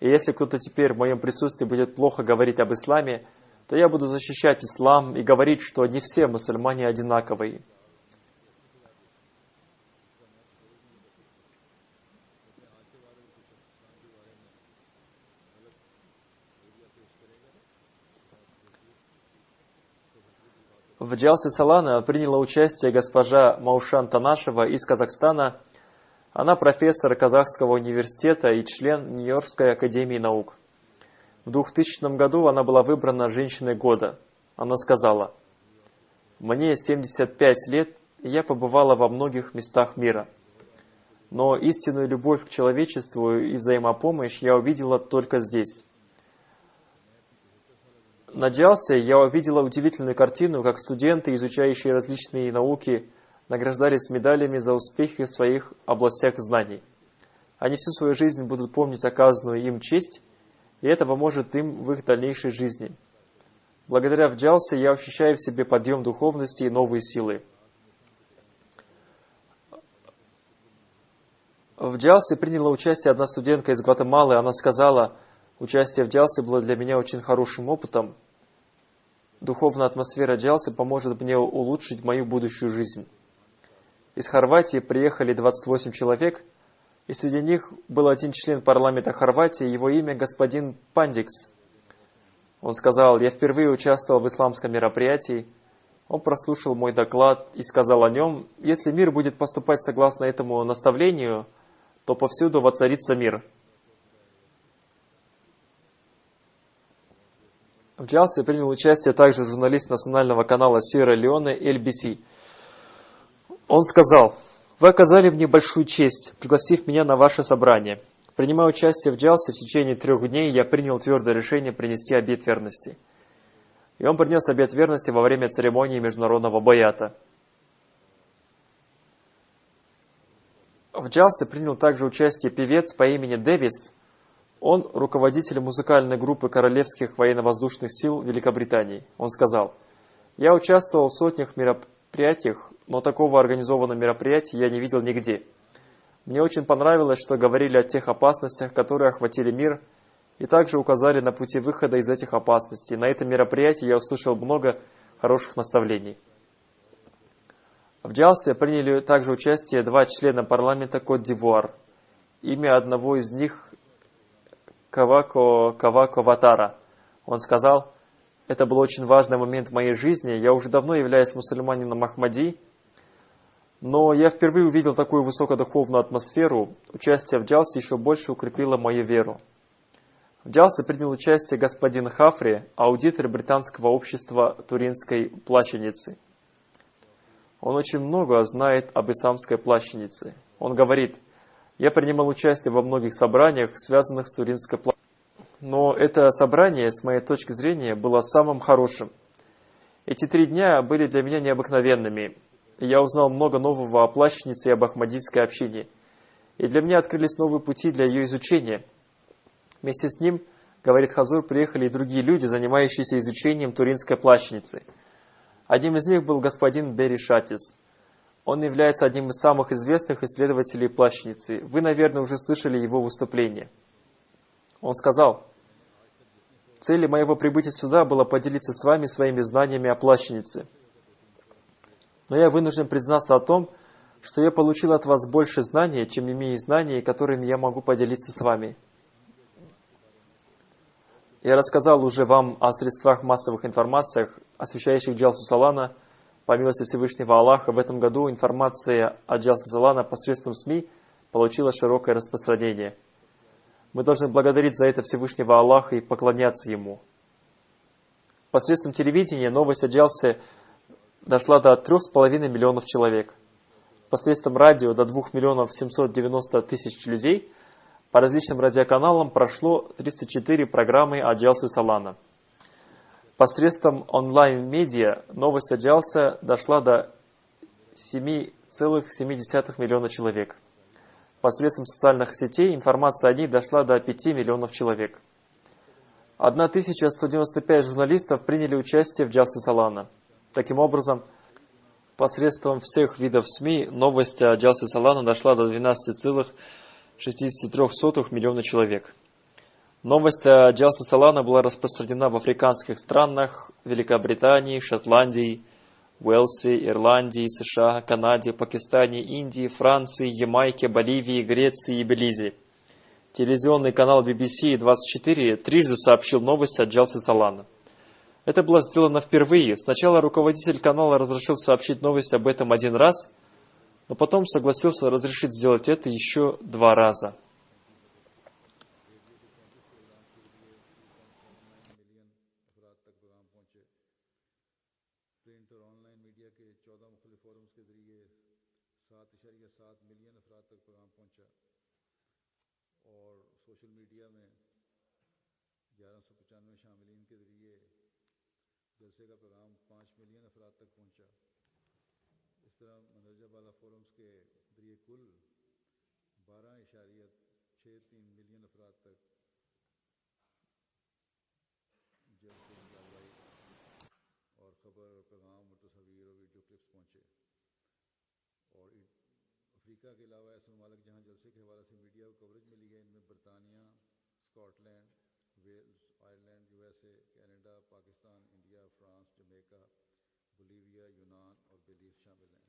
И если кто-то теперь в моем присутствии будет плохо говорить об исламе, то я буду защищать ислам и говорить, что не все мусульмане одинаковые. В джалсе Салана приняла участие госпожа Маушан Танашева из Казахстана. Она профессор Казахского университета и член Нью-Йоркской академии наук. В 2000 году она была выбрана женщиной года. Она сказала, «Мне 75 лет, и я побывала во многих местах мира. Но истинную любовь к человечеству и взаимопомощь я увидела только здесь». На джалсе я увидела удивительную картину, как студенты, изучающие различные науки, награждались медалями за успехи в своих областях знаний. Они всю свою жизнь будут помнить оказанную им честь, и это поможет им в их дальнейшей жизни. Благодаря в джалсе я ощущаю в себе подъем духовности и новые силы. В джалсе приняла участие одна студентка из Гватемалы. Она сказала, участие в джалсе было для меня очень хорошим опытом. Духовная атмосфера джалсы поможет мне улучшить мою будущую жизнь. Из Хорватии приехали 28 человек, и среди них был один член парламента Хорватии, его имя господин Пандикс. Он сказал, я впервые участвовал в исламском мероприятии. Он прослушал мой доклад и сказал о нем, если мир будет поступать согласно этому наставлению, то повсюду воцарится мир. В джалсе принял участие также журналист национального канала Сьерра-Леоне LBC. Он сказал, вы оказали мне большую честь, пригласив меня на ваше собрание. Принимая участие в джалсе в течение 3 дней, я принял твердое решение принести обет верности. И он принес обет верности во время церемонии международного баята. В джалсе принял также участие певец по имени Дэвис. Он руководитель музыкальной группы Королевских военно-воздушных сил Великобритании. Он сказал: «Я участвовал в сотнях мероприятиях, но такого организованного мероприятия я не видел нигде. Мне очень понравилось, что говорили о тех опасностях, которые охватили мир, и также указали на пути выхода из этих опасностей. На этом мероприятии я услышал много хороших наставлений». В джалсе приняли также участие 2 члена парламента Кот-д'Ивуар. Имя одного из них Кавако Ватара. Он сказал: «Это был очень важный момент в моей жизни. Я уже давно являюсь мусульманином Ахмади, но я впервые увидел такую высокодуховную атмосферу. Участие в джалсе еще больше укрепило мою веру». В джалсе принял участие господин Хафри, аудитор британского общества Туринской плащаницы. Он очень много знает об исламской плащанице. Он говорит: «Я принимал участие во многих собраниях, связанных с Туринской плащаницей. Но это собрание, с моей точки зрения, было самым хорошим. Эти 3 дня были для меня необыкновенными. Я узнал много нового о плащанице и об ахмадийской общине. И для меня открылись новые пути для ее изучения. Вместе с ним, говорит Хазур, приехали и другие люди, занимающиеся изучением Туринской плащаницы. Одним из них был господин Бери Шатис. Он является одним из самых известных исследователей плащаницы. Вы, наверное, уже слышали его выступление. Он сказал: «Целью моего прибытия сюда было поделиться с вами своими знаниями о плащанице. Но я вынужден признаться о том, что я получил от вас больше знаний, чем имею знаний, которыми я могу поделиться с вами. Я рассказал уже вам о средствах массовых информации, освещающих Джалсу Салана. По милости Всевышнего Аллаха, в этом году информация о Джалсе Салана посредством СМИ получила широкое распространение. Мы должны благодарить за это Всевышнего Аллаха и поклоняться Ему. Посредством телевидения новость о Джалсе дошла до 3,5 миллионов человек. Посредством радио до 2 миллионов 790 тысяч людей. По различным радиоканалам прошло 34 программы о Джалсе Салана. Посредством онлайн-медиа новость о Джалсе дошла до 7,7 миллиона человек. Посредством социальных сетей информация о ней дошла до 5 миллионов человек. 1195 журналистов приняли участие в Джалсе Салана. Таким образом, посредством всех видов СМИ новость о Джалсе Салана дошла до 12,63 миллиона человек. Новость о Джалсе Салана была распространена в африканских странах, Великобритании, Шотландии, Уэльсе, Ирландии, США, Канаде, Пакистане, Индии, Франции, Ямайке, Боливии, Греции и Белизе. Телевизионный канал BBC 24 трижды сообщил новость о Джалсе Салана. Это было сделано впервые. Сначала руководитель канала разрешил сообщить новость об этом 1 раз, но потом согласился разрешить сделать это еще 2 раза. अफ्रीका के अलावा ऐसे ममालिक जहाँ जलसे के हवाले से मीडिया को कवरेज मिली है, इनमें बरतानिया, Scotland, Wales, Ireland, USA, Canada, Pakistan, India, France, Jamaica, Bolivia, यूनान और बेलीज शामिल हैं।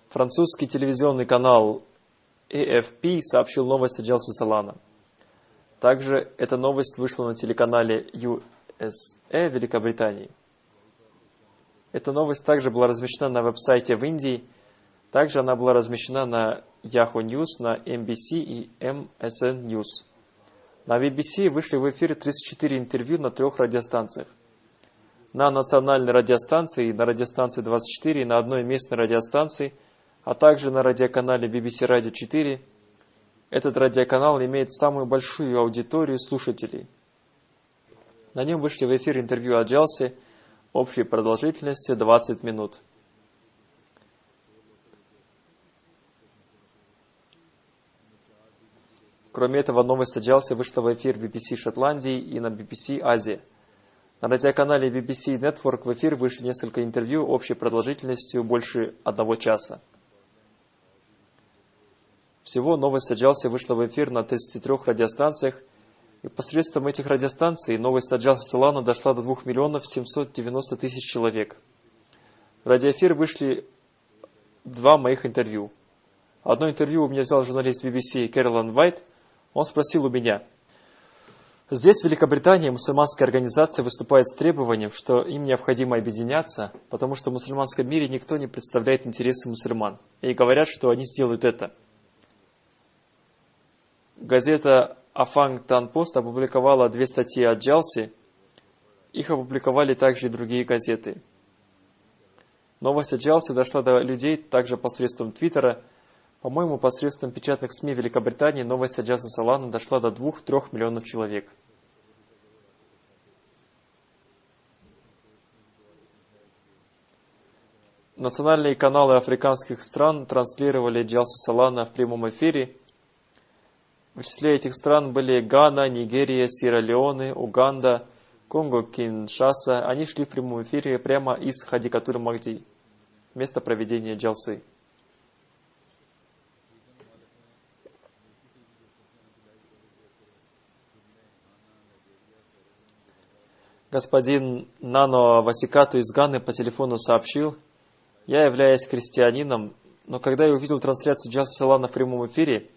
Французский телевизионный канал AFP сообщил новость о Джалсе Салана. Также эта новость вышла на телеканале USA Великобритании. Эта новость также была размещена на веб-сайте в Индии. Также она была размещена на Yahoo News, на NBC и MSN News. На BBC вышли в эфир 34 интервью на 3 радиостанциях. на национальной радиостанции, на радиостанции 24, на одной местной радиостанции, а также на радиоканале BBC Radio 4. Этот радиоканал имеет самую большую аудиторию слушателей. На нем вышли в эфир интервью о Джалсе общей продолжительностью 20 минут. Кроме этого, новость о Джалсе вышла в эфир BBC Шотландии и на BBC Азия. На радиоканале BBC Network в эфир вышли несколько интервью общей продолжительностью больше 1 часа. Всего новость о Джалсе вышла в эфир на 33 радиостанциях, и посредством этих радиостанций новость о Джалсе Салана дошла до 2 миллионов 790 тысяч человек. В радиоэфир вышли 2 моих интервью. Одно интервью у меня взял журналист BBC Кэролайн Уайт. Он спросил у меня: здесь, в Великобритании, мусульманская организация выступает с требованием, что им необходимо объединяться, потому что в мусульманском мире никто не представляет интересы мусульман. И говорят, что они сделают это. Газета Афангтан Пост опубликовала 2 статьи о Джалсе. Их опубликовали также и другие газеты. Новость о Джалсе дошла до людей также посредством Твиттера. По-моему, посредством печатных СМИ Великобритании новость о Джалсе Салана дошла до 2-3 миллионов человек. Национальные каналы африканских стран транслировали Джалсу Салана в прямом эфире. В числе этих стран были Гана, Нигерия, Сьерра-Леоне, Уганда, Конго-Киншаса. Они шли в прямом эфире прямо из Хадикатур-Махди, место проведения Джалсы. Господин Нано Васикату из Ганы по телефону сообщил: «Я являюсь христианином, но когда я увидел трансляцию Джалса Салана в прямом эфире,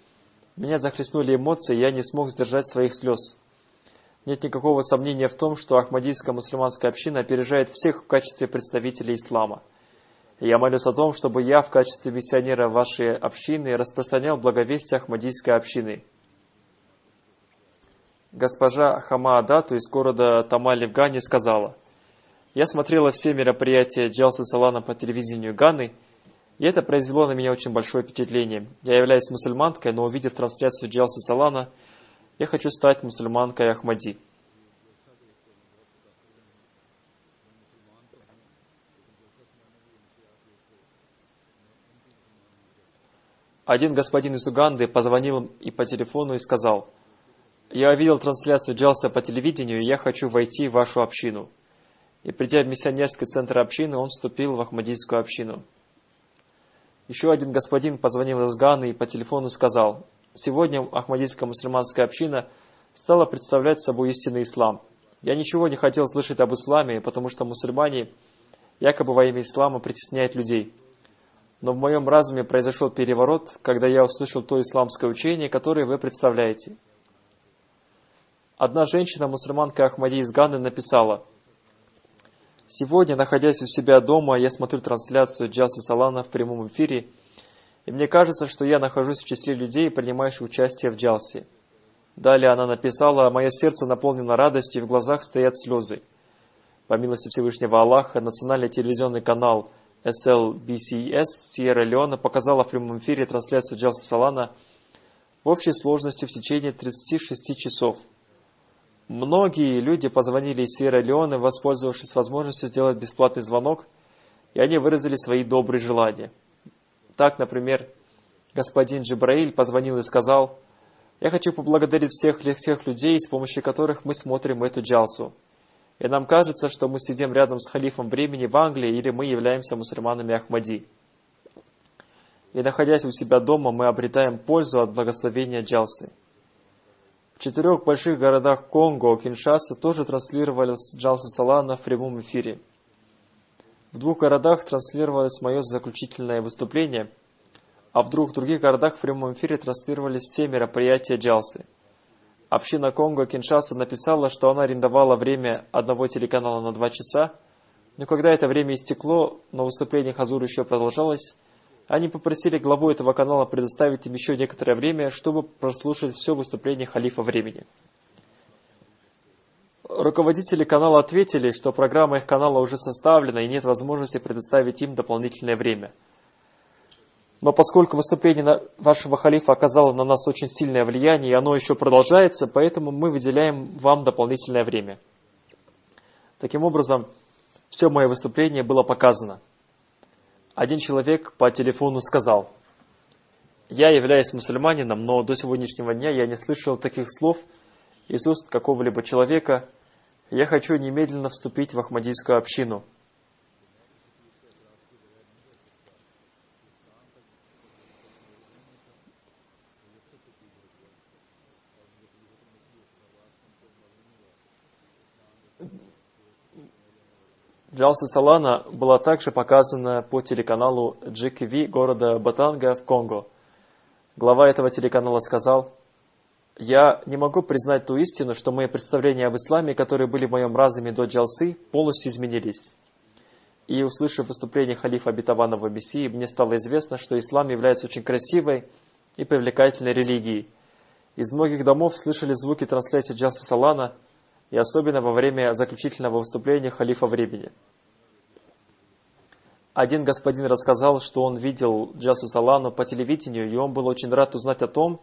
меня захлестнули эмоции, и я не смог сдержать своих слез. Нет никакого сомнения в том, что ахмадийская мусульманская община опережает всех в качестве представителей ислама. И я молюсь о том, чтобы я в качестве миссионера вашей общины распространял благовестие ахмадийской общины». Госпожа Хама Адату из города Тамали в Гане сказала: «Я смотрела все мероприятия Джалсы Салана по телевидению Ганы, и это произвело на меня очень большое впечатление. Я являюсь мусульманкой, но увидев трансляцию Джалсы Салана, я хочу стать мусульманкой Ахмади». Один господин из Уганды позвонил им и по телефону и сказал: «Я видел трансляцию Джалса по телевидению, и я хочу войти в вашу общину». И придя в миссионерский центр общины, он вступил в ахмадийскую общину. Еще один господин позвонил из Ганы и по телефону сказал: «Сегодня ахмадийская мусульманская община стала представлять собой истинный ислам. Я ничего не хотел слышать об исламе, потому что мусульмане якобы во имя ислама притесняют людей. Но в моем разуме произошел переворот, когда я услышал то исламское учение, которое вы представляете». Одна женщина, мусульманка Ахмади из Ганы, написала: «Сегодня, находясь у себя дома, я смотрю трансляцию Джалсы Салана в прямом эфире, и мне кажется, что я нахожусь в числе людей, принимающих участие в Джалсе». Далее она написала: «Мое сердце наполнено радостью, и в глазах стоят слезы. По милости Всевышнего Аллаха, национальный телевизионный канал SLBCS Сьерра-Леоне показала в прямом эфире трансляцию Джалсы Салана в общей сложности в течение 36 часов. Многие люди позвонили из Сьерра-Леоне, воспользовавшись возможностью сделать бесплатный звонок, и они выразили свои добрые желания. Так, например, господин Джибраиль позвонил и сказал: «Я хочу поблагодарить всех тех людей, с помощью которых мы смотрим эту джалсу. И нам кажется, что мы сидим рядом с халифом времени в Англии, или мы являемся мусульманами Ахмади. И находясь у себя дома, мы обретаем пользу от благословения джалсы». В 4 больших городах Конго, Киншаса тоже транслировалась Джалса Салана в прямом эфире. В 2 городах транслировалось мое заключительное выступление, а в 2 других городах в прямом эфире транслировались все мероприятия Джалсы. Община Конго Киншаса написала, что она арендовала время одного телеканала на 2 часа, но когда это время истекло, но выступление Хазур еще продолжалось, они попросили главу этого канала предоставить им еще некоторое время, чтобы прослушать все выступление халифа времени. руководители канала ответили, что программа их канала уже составлена и нет возможности предоставить им дополнительное время. Но поскольку выступление вашего халифа оказало на нас очень сильное влияние, и оно еще продолжается, поэтому мы выделяем вам дополнительное время. Таким образом, все мое выступление было показано. Один человек по телефону сказал: «Я являюсь мусульманином, но до сегодняшнего дня я не слышал таких слов из уст какого-либо человека. Я хочу немедленно вступить в Ахмадийскую общину». Джалса Салана была также показана по телеканалу GKV города Батанга в Конго. Глава этого телеканала сказал: «Я не могу признать ту истину, что мои представления об исламе, которые были в моем разуме до Джалсы, полностью изменились. И, услышав выступление халифа обетованного Мессии, мне стало известно, что ислам является очень красивой и привлекательной религией. Из многих домов слышали звуки трансляции Джалса Салана, и особенно во время заключительного выступления халифа времени. Один господин рассказал, что он видел Джалсу Салану по телевидению, и он был очень рад узнать о том,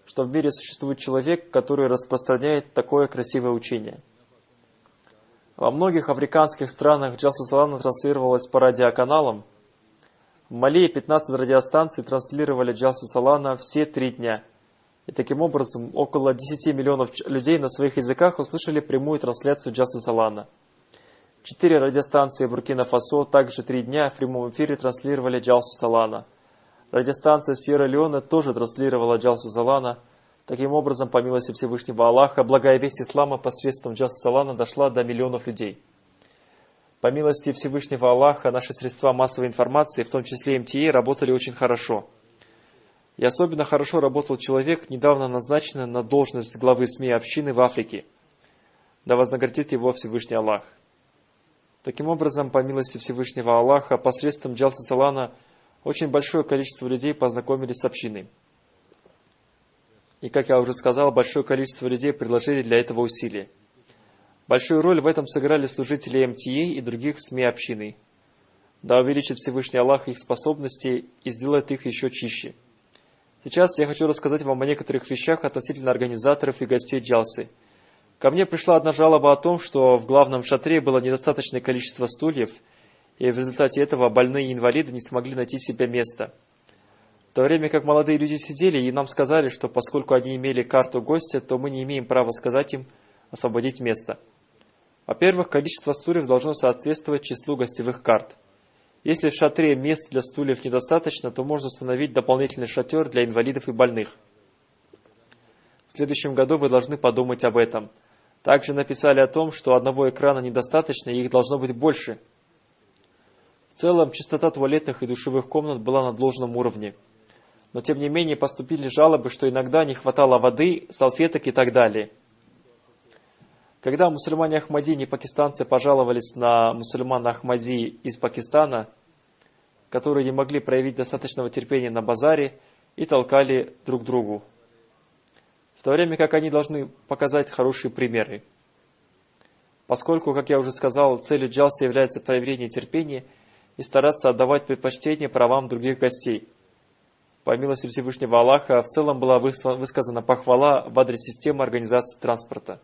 что в мире существует человек, который распространяет такое красивое учение. Во многих африканских странах Джалса Салана транслировалась по радиоканалам. В Мали 15 радиостанций транслировали Джалсу Салана все 3 дня. И таким образом около 10 миллионов людей на своих языках услышали прямую трансляцию Джалсы Салана. 4 радиостанции Буркина-Фасо также 3 дня в прямом эфире транслировали Джалсу Салана. Радиостанция Сьерра-Леоне тоже транслировала Джалсу Салана. Таким образом, по милости Всевышнего Аллаха, благая весть ислама посредством Джалсы Салана дошла до миллионов людей. По милости Всевышнего Аллаха, наши средства массовой информации, в том числе МТА, работали очень хорошо. И особенно хорошо работал человек, недавно назначенный на должность главы СМИ общины в Африке. Да вознаградит его Всевышний Аллах. Таким образом, по милости Всевышнего Аллаха, посредством Джалсы Салана очень большое количество людей познакомились с общиной. И, как я уже сказал, большое количество людей приложили для этого усилия. Большую роль в этом сыграли служители МТА и других СМИ общины. Да увеличит Всевышний Аллах их способности и сделает их еще чище. Сейчас я хочу рассказать вам о некоторых вещах относительно организаторов и гостей Джалсы. Ко мне пришла одна жалоба о том, что в главном шатре было недостаточное количество стульев, и в результате этого больные и инвалиды не смогли найти себе место. В то время как молодые люди сидели, и нам сказали, что поскольку они имели карту гостя, то мы не имеем права сказать им освободить место. Во-первых, количество стульев должно соответствовать числу гостевых карт. Если в шатре мест для стульев недостаточно, то можно установить дополнительный шатер для инвалидов и больных. В следующем году вы должны подумать об этом. Также написали о том, что одного экрана недостаточно, и их должно быть больше. В целом, чистота туалетных и душевых комнат была на должном уровне. Но тем не менее поступили жалобы, что иногда не хватало воды, салфеток и так далее. Когда мусульмане Ахмади, не пакистанцы, пожаловались на мусульман Ахмади из Пакистана, которые не могли проявить достаточного терпения на базаре и толкали друг другу, в то время как они должны показать хорошие примеры. Поскольку, как я уже сказал, целью Джалсы является проявление терпения и стараться отдавать предпочтение правам других гостей. По милости Всевышнего Аллаха, в целом была высказана похвала в адрес системы организации транспорта.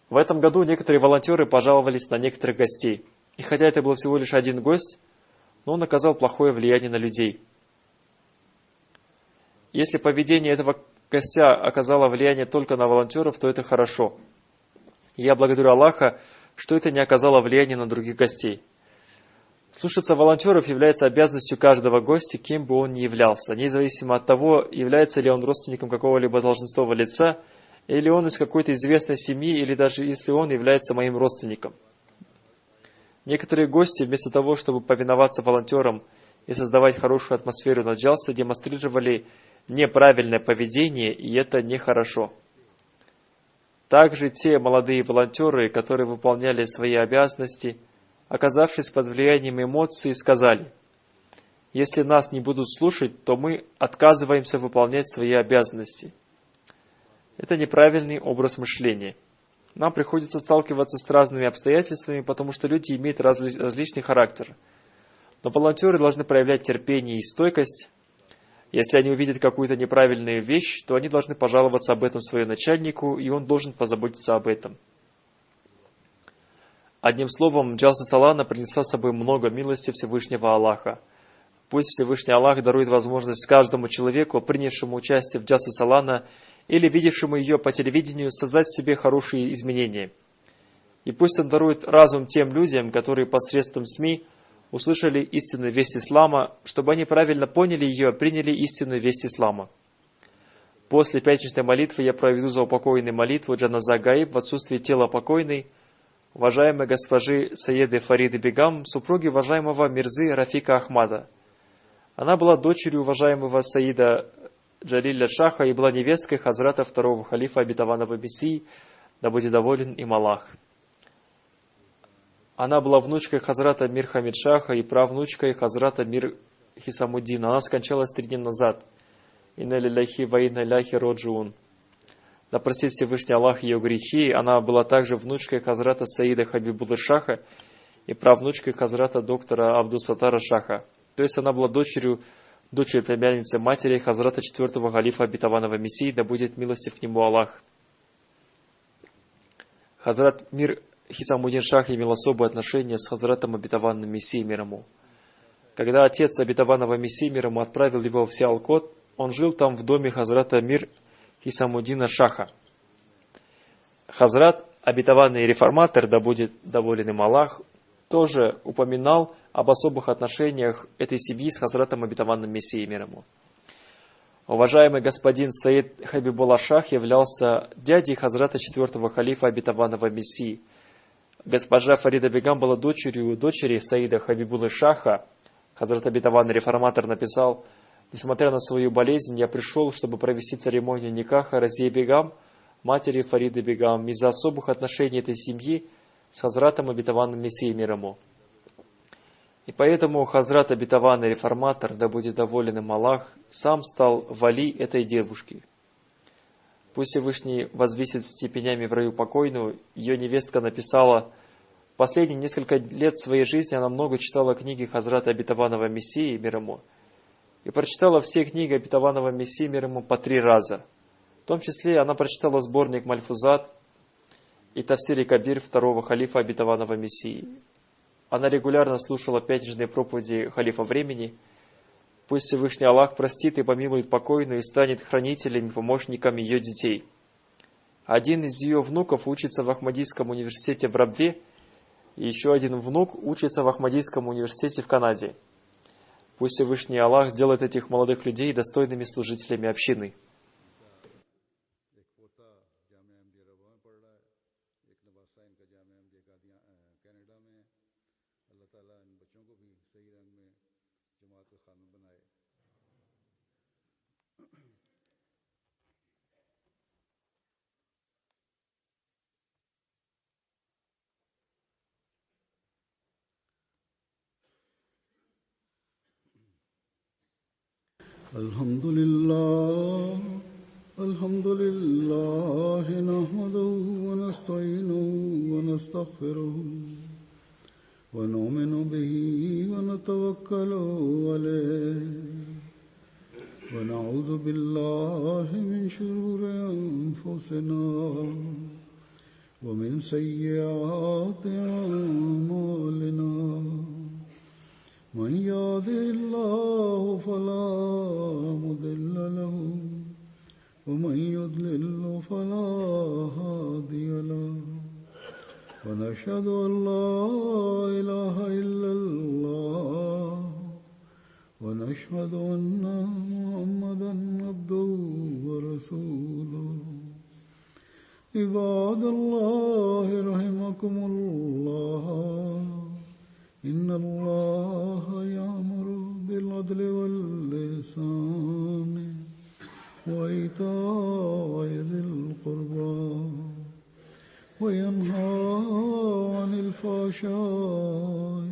В этом году некоторые волонтеры пожаловались на некоторых гостей. И хотя это был всего лишь один гость, но он оказал плохое влияние на людей. Если поведение этого гостя оказало влияние только на волонтеров, то это хорошо. И я благодарю Аллаха, что это не оказало влияния на других гостей. Слушаться волонтеров является обязанностью каждого гостя, кем бы он ни являлся, независимо от того, является ли он родственником какого-либо должностного лица, или он из какой-то известной семьи, или даже если он является моим родственником. Некоторые гости, вместо того, чтобы повиноваться волонтерам и создавать хорошую атмосферу на Джалсе, демонстрировали неправильное поведение, и это нехорошо. Также те молодые волонтеры, которые выполняли свои обязанности, оказавшись под влиянием эмоций, сказали: «Если нас не будут слушать, то мы отказываемся выполнять свои обязанности». Это неправильный образ мышления. нам приходится сталкиваться с разными обстоятельствами, потому что люди имеют различный характер. Но волонтеры должны проявлять терпение и стойкость. Если они увидят какую-то неправильную вещь, то они должны пожаловаться об этом своему начальнику, и он должен позаботиться об этом. Одним словом, Джалса Салана принесла с собой много милости Всевышнего Аллаха. Пусть Всевышний Аллах дарует возможность каждому человеку, принявшему участие в Джалсе Салана или видевшему ее по телевидению, создать в себе хорошие изменения. И пусть Он дарует разум тем людям, которые посредством СМИ услышали истинную весть Ислама, чтобы они правильно поняли ее и приняли истинную весть Ислама. После пятничной молитвы я проведу заупокойную молитву Джаназа Гаиб в отсутствии тела покойной, уважаемой госпожи Саеды Фариды Бегам, супруги уважаемого Мирзы Рафика Ахмада. Она была дочерью уважаемого Саида Джалиля Шаха и была невесткой Хазрата второго халифа обетованного Мессии, да будет доволен им Аллах. Она была внучкой Хазрата Мир Хамид Шаха и правнучкой Хазрата Мир Хисамуддина. Она скончалась 3 дня назад. Инна лилляхи ва инна иляйхи роджиун. Да простит Всевышний Аллах ее грехи. Она была также внучкой Хазрата Саида Хабибуллы Шаха и правнучкой Хазрата доктора Абдусатара Шаха. То есть она была дочерью племянницы матери Хазрата 4-го халифа обетованного Мессии, да будет милостив к нему Аллах. Хазрат Мир Хисамуддин Шах имел особое отношение с Хазратом обетованным Мессией мир ему. Когда отец обетованного Мессии мир ему отправил его в Сиалкот, он жил там в доме Хазрата Мир Хисамуддина Шаха. Хазрат, обетованный реформатор, да будет доволен им Аллах, тоже упоминал об особых отношениях этой семьи с Хазратом обетованным Мессией мир ему. Уважаемый господин Саид Хабибулла Шах являлся дядей Хазрата 4-го халифа обетованного Мессии. Госпожа Фарида Бегам была дочерью дочери Саида Хабибуллы Шаха. Хазрат обетованный реформатор написал: «Несмотря на свою болезнь, я пришел, чтобы провести церемонию никаха Разии Бегам, матери Фариды Бегам, из-за особых отношений этой семьи с Хазратом обетованным Мессией мир ему». И поэтому Хазрат обетованный реформатор, да будет доволен им Аллах, сам стал вали этой девушки. Пусть Всевышний возвысит степенями в раю покойную. Ее невестка написала: последние несколько лет своей жизни она много читала книги Хазрата обетованного Мессии мир ему и прочитала все книги обетованного Мессии мир ему по 3 раза. В том числе она прочитала сборник Мальфузат и Тафсир Кабир 2-го халифа обетованного Мессии. Она регулярно слушала пятничные проповеди халифа времени. Пусть Всевышний Аллах простит и помилует покойную и станет хранителем и помощником ее детей. Один из ее внуков учится в Ахмадийском университете в Рабве, и еще один внук учится в Ахмадийском университете в Канаде. Пусть Всевышний Аллах сделает этих молодых людей достойными служителями общины. الحمد لله نحمده ونستعينه ونستغفره ونؤمن به ونتوكل عليه ونعوذ بالله من شرور أنفسنا ومن سيئات أعمالنا من يهده الله فلا مضل له ومن يضلل فلا هادي له ونشهد أن لا إله إلا الله ونشهد أن محمدا عبده ورسوله عباد الله رحمكم الله إن الله يأمر بالعدل والإحسان وإيتاء ذي القربى وينهى عن الفحشاء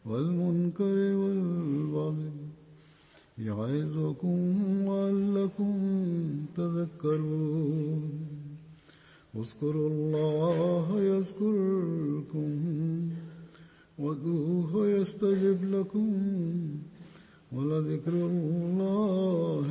والمنكر والبغي يعظكم لعلكم تذكرون اذكروا الله يذكركم وادعوه يستجب لكم ولذكر الله